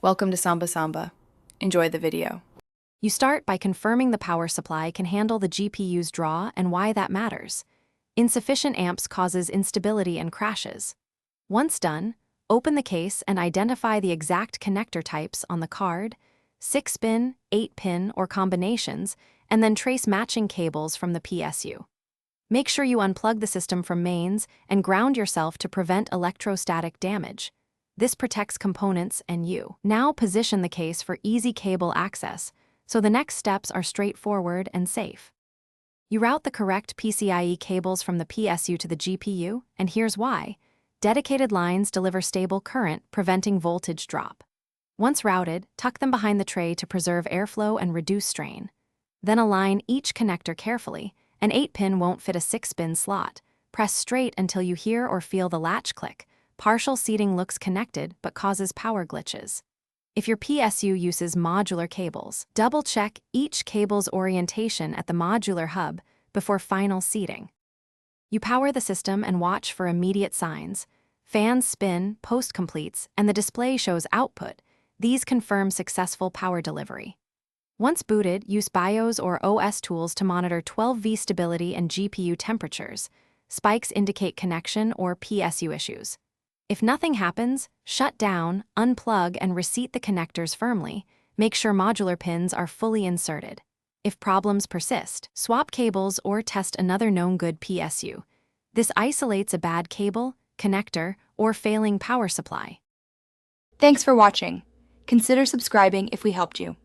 Welcome to Samba Samba. Enjoy the video. You start by confirming the power supply can handle the GPU's draw and why that matters. Insufficient amps causes instability and crashes. Once done, open the case and identify the exact connector types on the card, 6-pin, 8-pin, or combinations, and then trace matching cables from the PSU. Make sure you unplug the system from mains and ground yourself to prevent electrostatic damage. This protects components and you. Now position the case for easy cable access, so the next steps are straightforward and safe. You route the correct PCIe cables from the PSU to the GPU, and here's why. Dedicated lines deliver stable current, preventing voltage drop. Once routed, tuck them behind the tray to preserve airflow and reduce strain. Then align each connector carefully. An 8-pin won't fit a 6-pin slot. Press straight until you hear or feel the latch click. Partial seating looks connected but causes power glitches. If your PSU uses modular cables, double-check each cable's orientation at the modular hub before final seating. You power the system and watch for immediate signs. Fans spin, post completes, and the display shows output. These confirm successful power delivery. Once booted, use BIOS or OS tools to monitor 12V stability and GPU temperatures. Spikes indicate connection or PSU issues. If nothing happens, shut down, unplug, and reseat the connectors firmly. Make sure modular pins are fully inserted. If problems persist, swap cables or test another known good PSU. This isolates a bad cable, connector, or failing power supply. Thanks for watching. Consider subscribing if we helped you.